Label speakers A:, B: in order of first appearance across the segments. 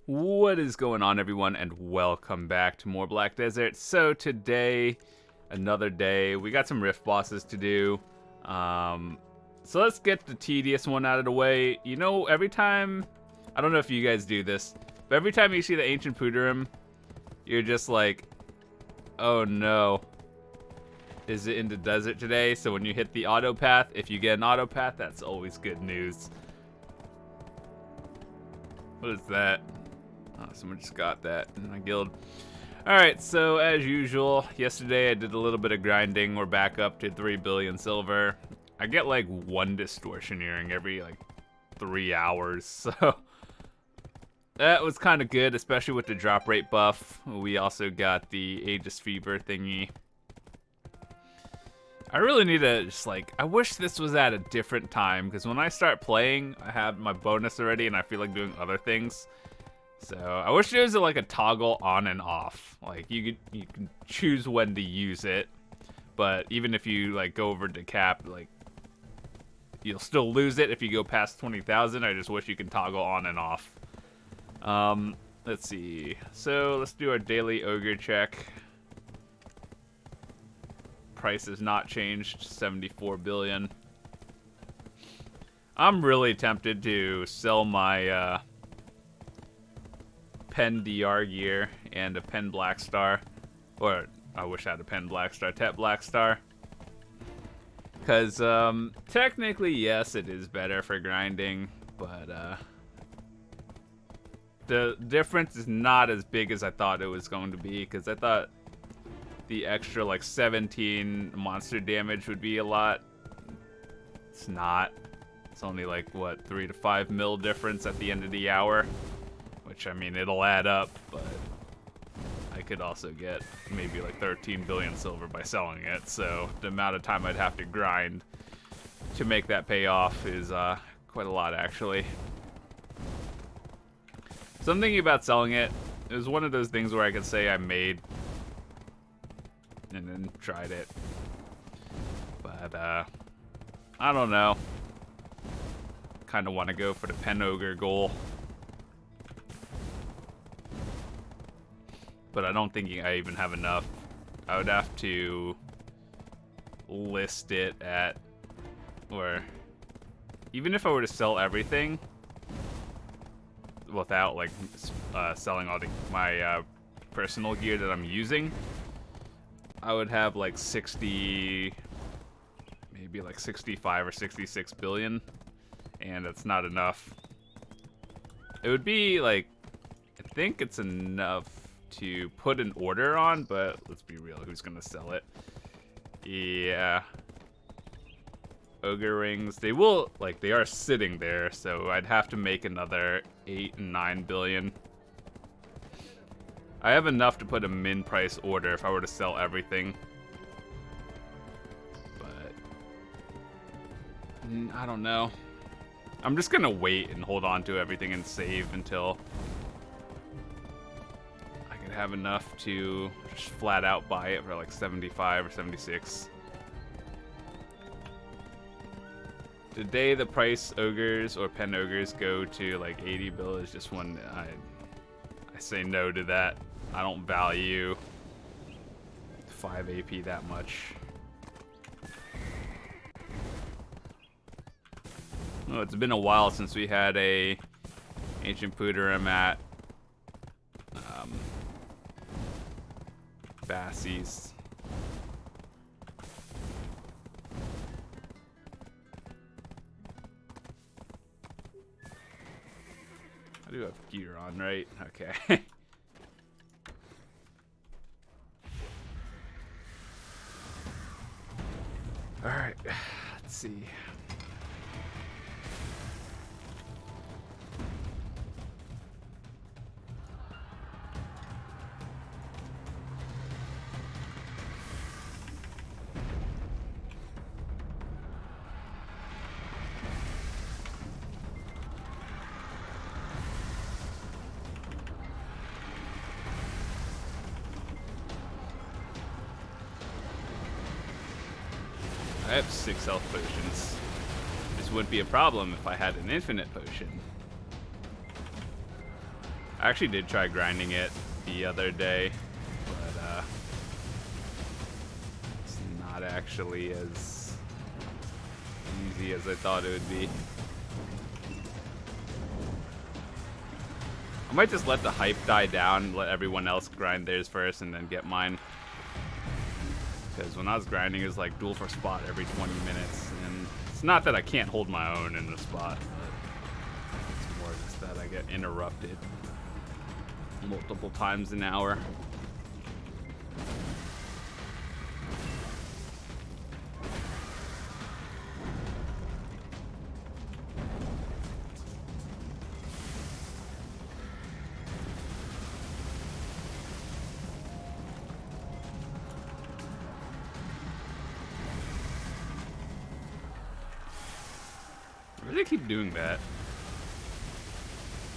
A: What is going on, everyone, and welcome back to more Black Desert. So today, another day, we got some rift bosses to do. So let's get the tedious one out of the way. You know, every time, I don't know if you guys do this, but every time you see the Ancient Puderim, you're just like, oh no, is it in the desert today? So when you hit the auto path, if you get an auto path, that's always good news. What is that? Oh, someone just got that in my guild. Alright, so as usual, yesterday I did a little bit of grinding. We're back up to 3 billion silver. I get like 1 distortion earring every like 3 hours, so that was kind of good, especially with the drop rate buff. We also got the Aegis Fever thingy. I really need to just like, I wish this was at a different time, because when I start playing, I have my bonus already and I feel like doing other things. So I wish there was like a toggle on and off. Like you can choose when to use it, but even if you like go over to cap, like you'll still lose it if you go past 20,000. I just wish you can toggle on and off. Let's see. So let's do our daily ogre check. Price has not changed, 74 billion. I'm really tempted to sell my pen DR gear and a pen black star, or I wish I had a pen black star, Tet black star, because technically yes, it is better for grinding, but the difference is not as big as I thought it was going to be, because I thought the extra like 17 monster damage would be a lot. It's not. It's only like what, 3 to 5 mil difference at the end of the hour, which I mean it'll add up, but I could also get maybe like 13 billion silver by selling it, so the amount of time I'd have to grind to make that pay off is quite a lot actually. So I'm thinking about selling it. It was one of those things where I could say I made and then tried it, but I don't know. Kind of want to go for the pen ogre goal, but I don't think I even have enough. I would have to list it at, or even if I were to sell everything without like selling all my personal gear that I'm using, I would have like 60, maybe like 65 or 66 billion, and that's not enough. It would be like, I think it's enough to put an order on, but let's be real, who's gonna sell it? Yeah, ogre rings, they will, like, they are sitting there, so I'd have to make another 8 and 9 billion. I have enough to put a min price order if I were to sell everything, but I don't know. I'm just gonna wait and hold on to everything and save until I can have enough to just flat out buy it for like 75 or 76. The day the price ogres or pen ogres go to like 80 bill is just when I say no to that. I don't value 5 AP that much. Oh, it's been a while since we had a Ancient Puderim at Bassie's. I do have gear on, right? Okay. Alright, let's see. I have 6 health potions. This wouldn't be a problem if I had an infinite potion. I actually did try grinding it the other day, but it's not actually as easy as I thought it would be. I might just let the hype die down and let everyone else grind theirs first and then get mine. Because when I was grinding, it was like duel for spot every 20 minutes. And it's not that I can't hold my own in the spot, but it's more just that I get interrupted multiple times an hour. Why do they keep doing that?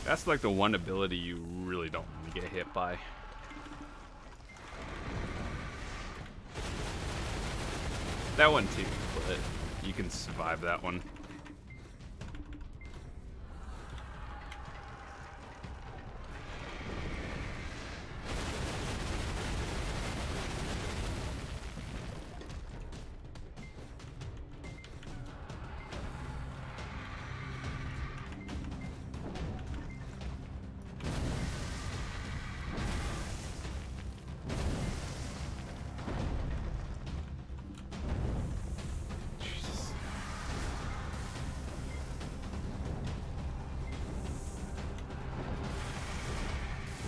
A: That's like the one ability you really don't want to get hit by. That one too, but you can survive that one.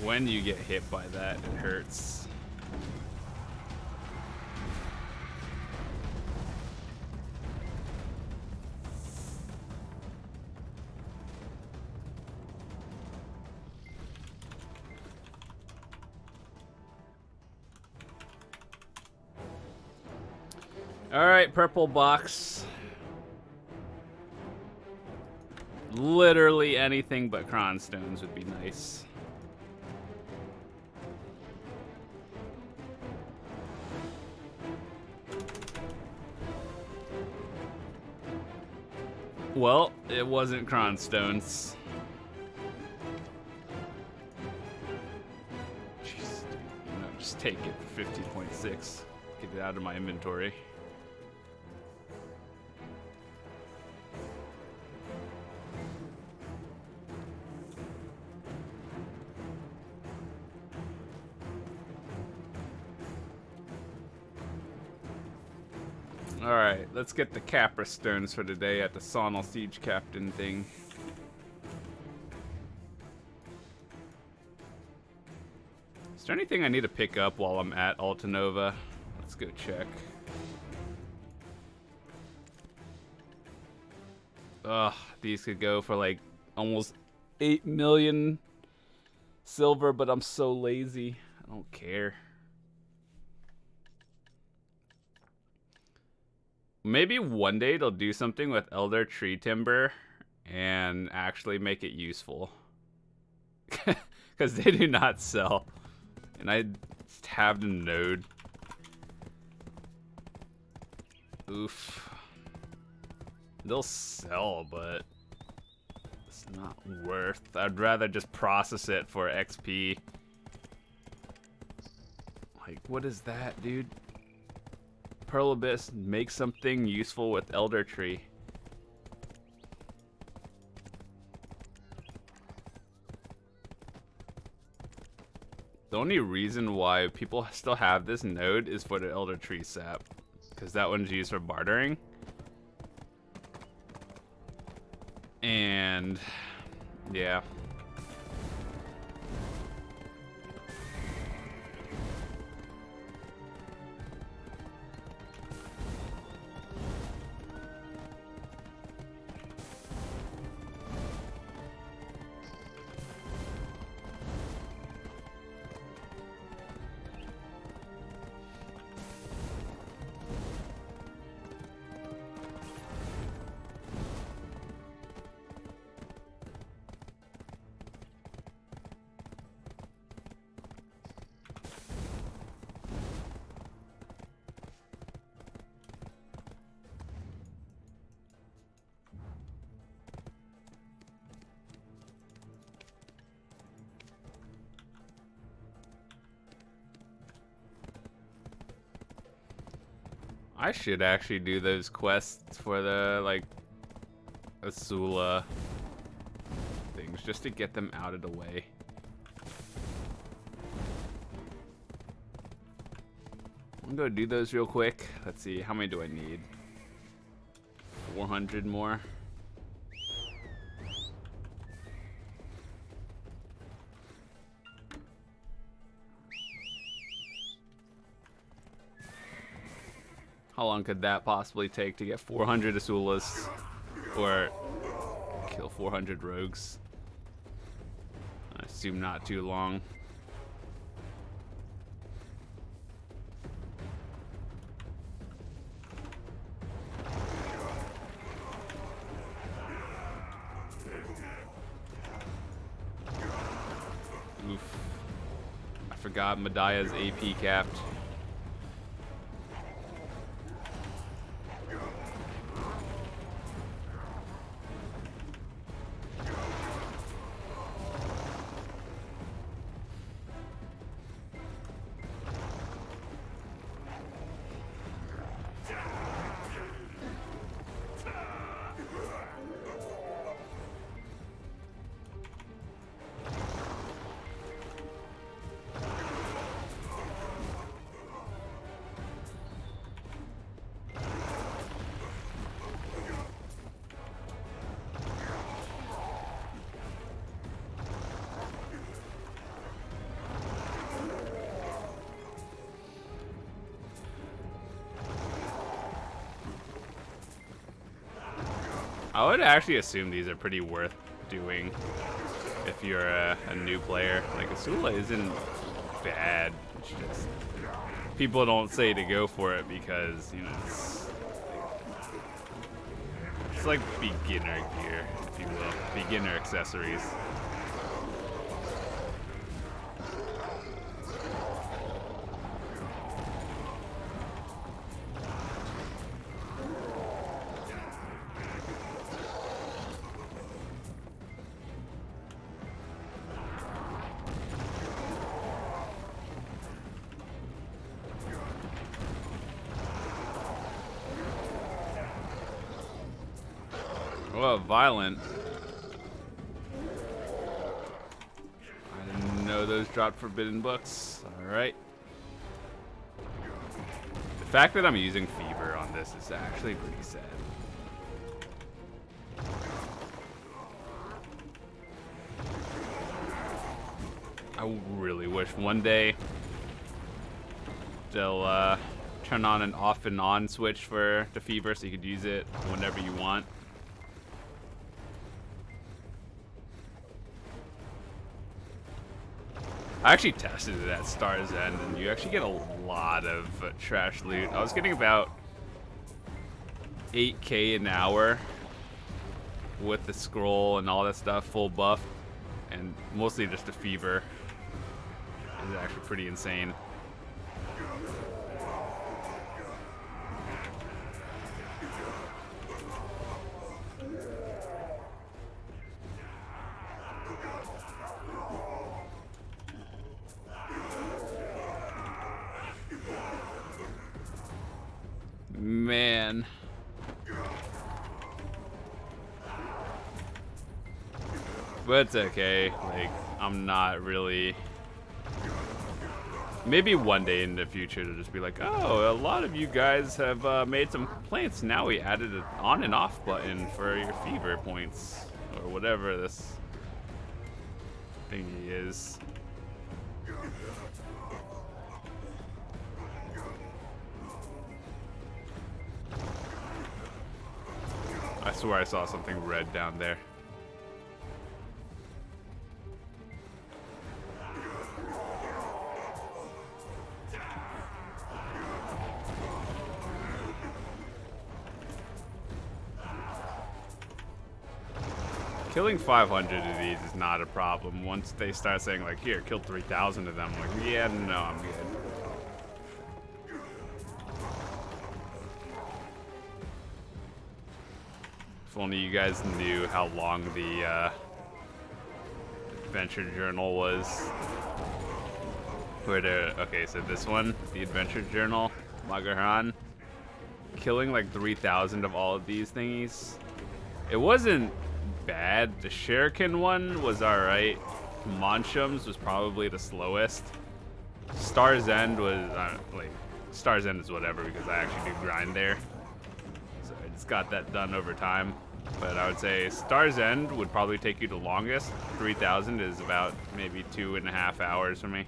A: When you get hit by that, it hurts. All right, purple box. Literally anything but cronstones would be nice. Well, it wasn't cronstones. Jeez, no, just take it for 50.6. Get it out of my inventory. Alright, let's get the Capra stones for today at the Sonal Siege Captain thing. Is there anything I need to pick up while I'm at Altanova? Let's go check. Ugh, these could go for like almost 8 million silver, but I'm so lazy. I don't care. Maybe one day they'll do something with Elder Tree Timber and actually make it useful. Because they do not sell. And I have the node. Oof. They'll sell, but it's not worth. I'd rather just process it for XP. Like, what is that, dude? Pearl Abyss, make something useful with Elder Tree. The only reason why people still have this node is for the Elder Tree sap, because that one's used for bartering. And yeah. I should actually do those quests for the, like, Azula things, just to get them out of the way. I'm gonna do those real quick. Let's see, how many do I need? 400 more. How long could that possibly take to get 400 Azulas? Or kill 400 rogues? I assume not too long. Oof. I forgot Medaya's AP capped. I would actually assume these are pretty worth doing if you're a new player. Like, Azula isn't bad. It's just people don't say to go for it because, you know, it's like beginner gear, if you will. Beginner accessories. Well, violent. I didn't know those dropped forbidden books. Alright. The fact that I'm using fever on this is actually pretty sad. I really wish one day they'll turn on an off and on switch for the fever so you could use it whenever you want. I actually tested it at Star's End, and you actually get a lot of trash loot. I was getting about 8k an hour with the scroll and all that stuff, full buff, and mostly just the fever. It's actually pretty insane. Man. But it's okay. Like, I'm not really... Maybe one day in the future to just be like, oh, a lot of you guys have made some complaints. Now we added an on and off button for your fever points. Or whatever this thingy is. I swear I saw something red down there. Killing 500 of these is not a problem. Once they start saying, like, here, kill 3,000 of them, I'm like, yeah, no, I'm good. If only you guys knew how long the adventure journal was. Okay, so this one, the adventure journal, Magaran, killing like 3,000 of all of these thingies. It wasn't bad. The Shuriken one was alright. Monshum's was probably the slowest. Star's End was, like, Star's End is whatever because I actually do grind there. So I just got that done over time. But I would say Star's End would probably take you the longest. 3,000 is about maybe 2.5 hours for me.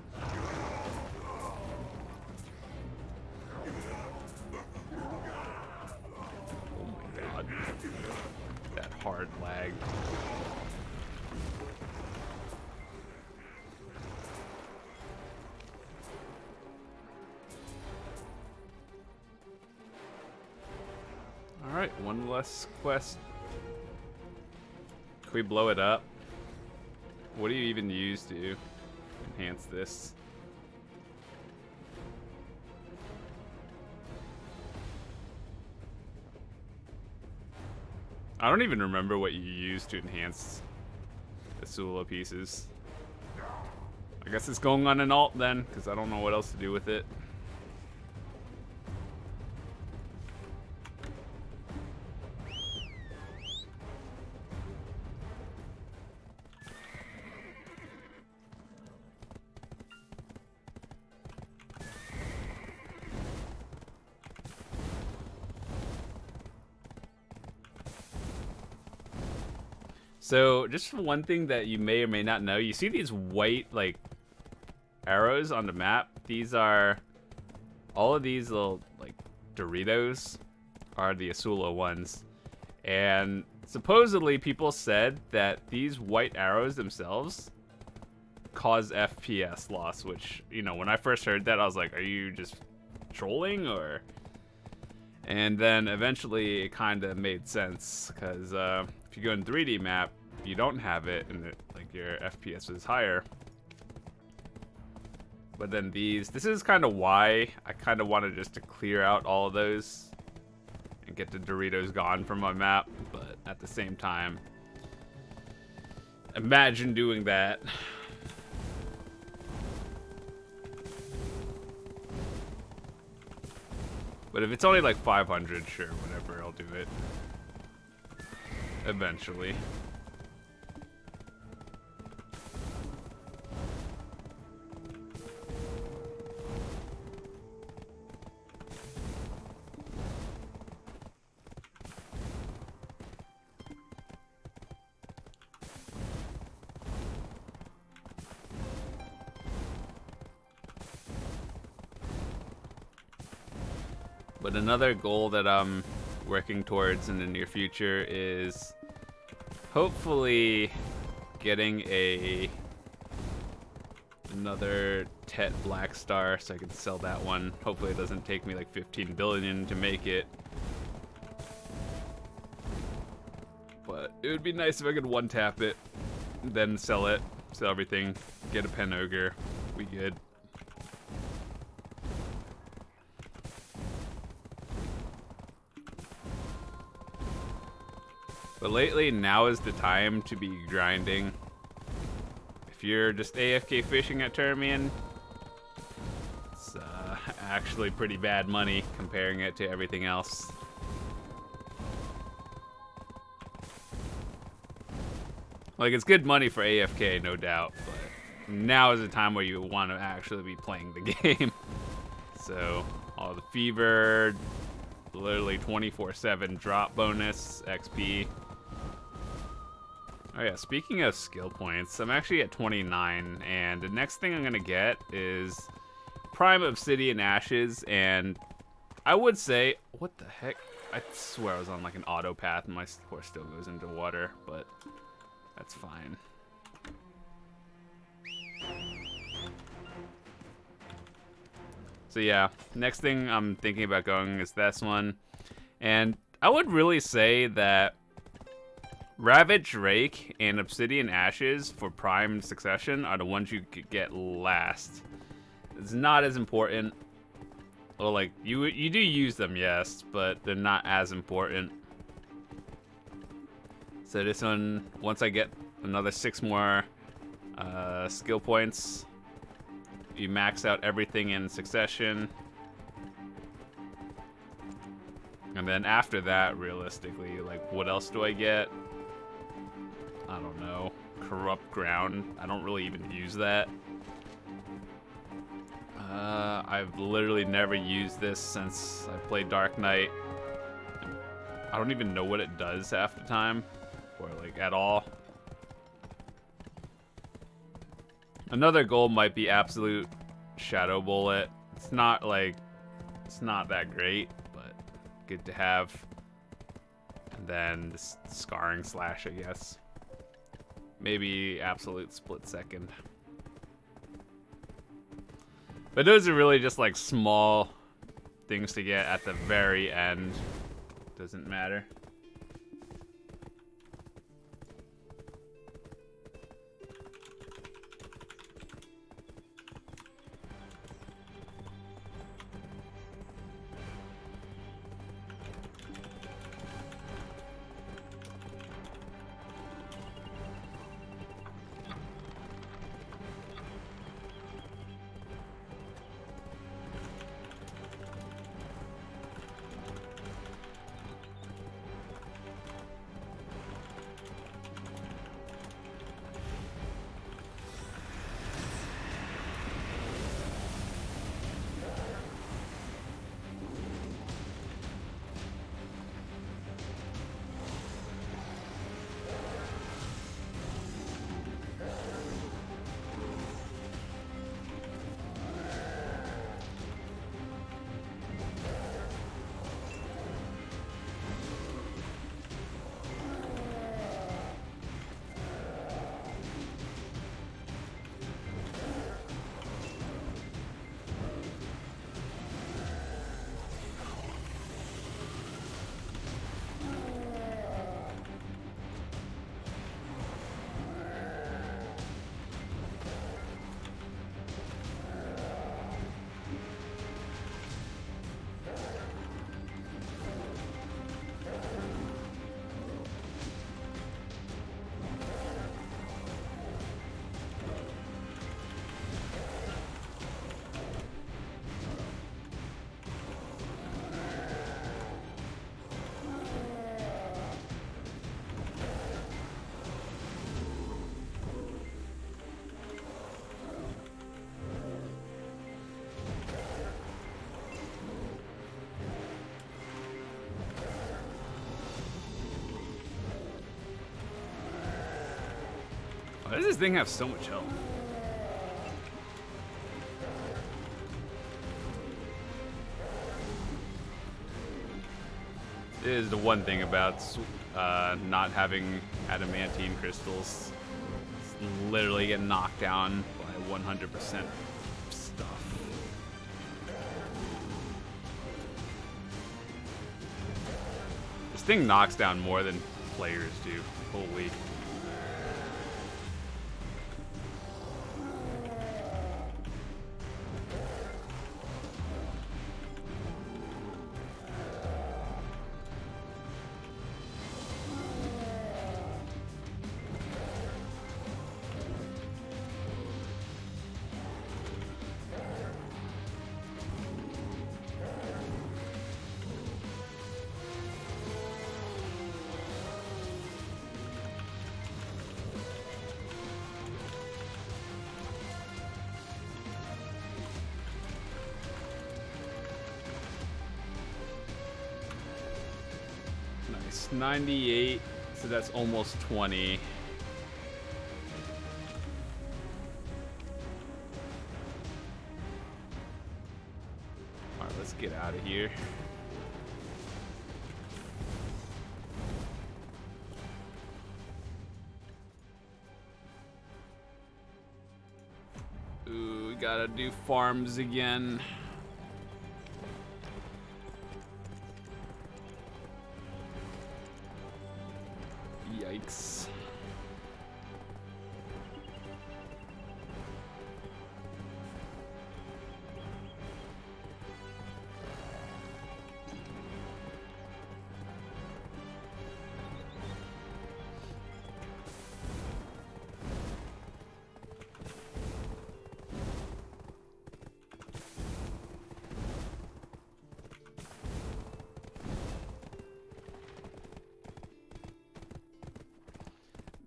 A: Oh my god. That hard lag. Alright, one less quest. Can we blow it up? What do you even use to enhance this? I don't even remember what you use to enhance the Sula pieces. I guess it's going on an alt then, because I don't know what else to do with it. So, just for one thing that you may or may not know, you see these white, like, arrows on the map? These are, all of these little, like, Doritos are the Asula ones. And supposedly people said that these white arrows themselves cause FPS loss, which, you know, when I first heard that, I was like, are you just trolling, or? And then eventually it kind of made sense, because if you go in 3D map, you don't have it, and like your FPS is higher. But then this is kind of why I kind of wanted just to clear out all of those and get the Doritos gone from my map. But at the same time, imagine doing that. But if it's only like 500, sure, whatever, I'll do it. Eventually. But another goal that I'm working towards in the near future is hopefully getting another Tet Black Star so I can sell that one. Hopefully it doesn't take me like 15 billion to make it. But it would be nice if I could one-tap it, then sell it, sell everything, get a Pen Ogre, we good. But lately, now is the time to be grinding. If you're just AFK fishing at Termian, it's actually pretty bad money comparing it to everything else. Like, it's good money for AFK, no doubt, but now is the time where you want to actually be playing the game. So, all the fever, literally 24/7 drop bonus, XP. Oh yeah, speaking of skill points, I'm actually at 29, and the next thing I'm gonna get is Prime Obsidian Ashes, and I would say, what the heck? I swear I was on like an auto path and my horse still goes into water, but that's fine. So yeah, next thing I'm thinking about going is this one, and I would really say that Ravaged Rake and Obsidian Ashes for Prime Succession are the ones you could get last. It's not as important. Well, like, you do use them, yes, but they're not as important. So this one, once I get another 6 more skill points, you max out everything in succession. And then after that, realistically, like, what else do I get? I don't know. Corrupt Ground. I don't really even use that. I've literally never used this since I played Dark Knight. I don't even know what it does half the time, or like at all. Another goal might be Absolute Shadow Bullet. It's not that great, but good to have. And then this Scarring Slash, I guess. Maybe Absolute Split Second. But those are really just like small things to get at the very end. Doesn't matter. Why does this thing have so much health? It is the one thing about not having adamantine crystals. It's literally get knocked down by 100% stuff. This thing knocks down more than players do. Holy. Nice. 98, so that's almost 20. Alright, let's get out of here. Ooh, we gotta do farms again. Yikes.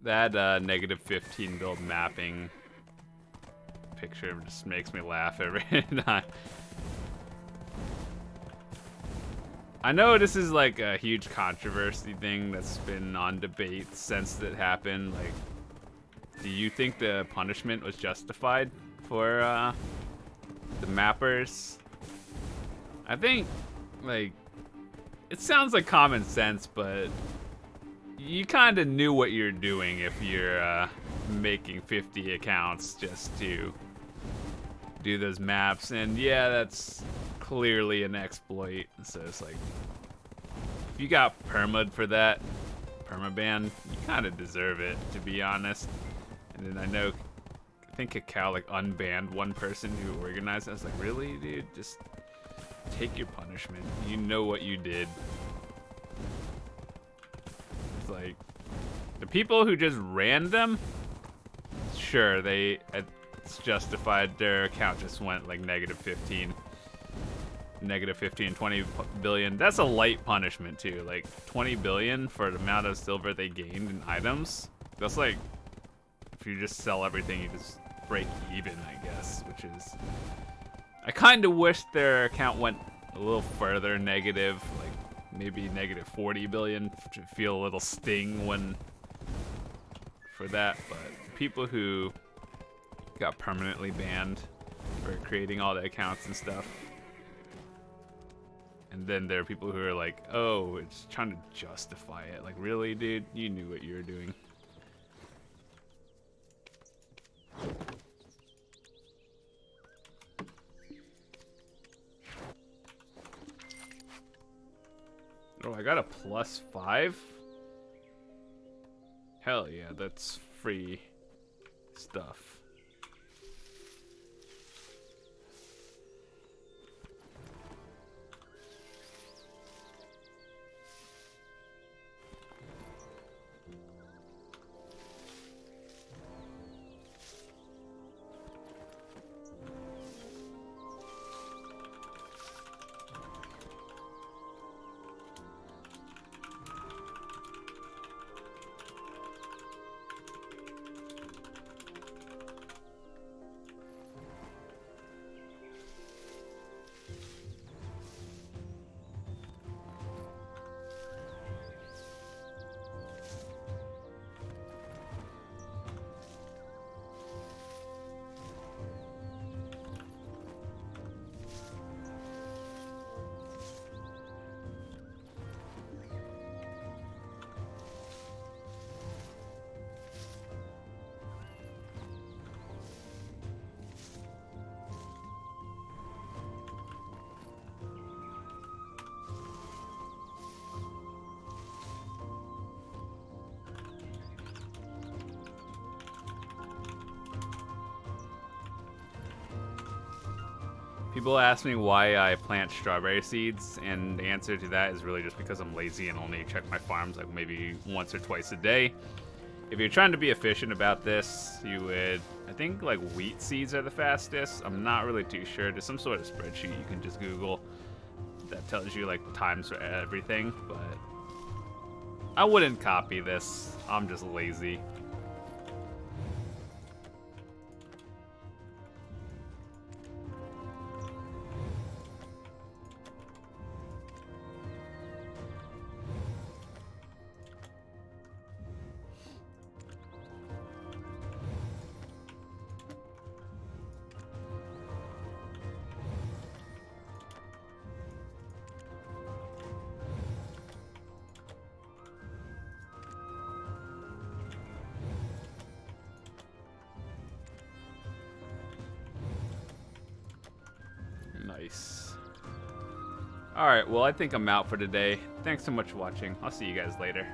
A: That -15 build mapping picture just makes me laugh every time. I know this is like a huge controversy thing that's been on debate since it happened. Like, do you think the punishment was justified for the mappers? I think, like, it sounds like common sense, but you kind of knew what you're doing if you're making 50 accounts just to do those maps. And yeah, that's clearly an exploit. So it's like, if you got perma'd for that, permaban, you kind of deserve it, to be honest. And then I think Kakao like unbanned one person who organized it. I was like, really, dude? Just take your punishment. You know what you did. It's like, the people who just ran them, sure, it's justified. Their account just went like -15. -15, 20 billion. That's a light punishment too. Like 20 billion for the amount of silver they gained in items. That's like, if you just sell everything, you just break even, I guess, which is, I kind of wish their account went a little further negative, like maybe -40 billion to feel a little sting for that. But people who got permanently banned for creating all the accounts and stuff, and then there are people who are like, oh, it's trying to justify it. Like, really, dude? You knew what you were doing. Oh, I got a +5? Hell yeah, that's free stuff. People ask me why I plant strawberry seeds, and the answer to that is really just because I'm lazy and only check my farms like maybe once or twice a day. If you're trying to be efficient about this, you would, I think like wheat seeds are the fastest. I'm not really too sure. There's some sort of spreadsheet you can just Google that tells you like the times for everything, but I wouldn't copy this. I'm just lazy. Nice. Alright, well, I think I'm out for today. Thanks so much for watching. I'll see you guys later.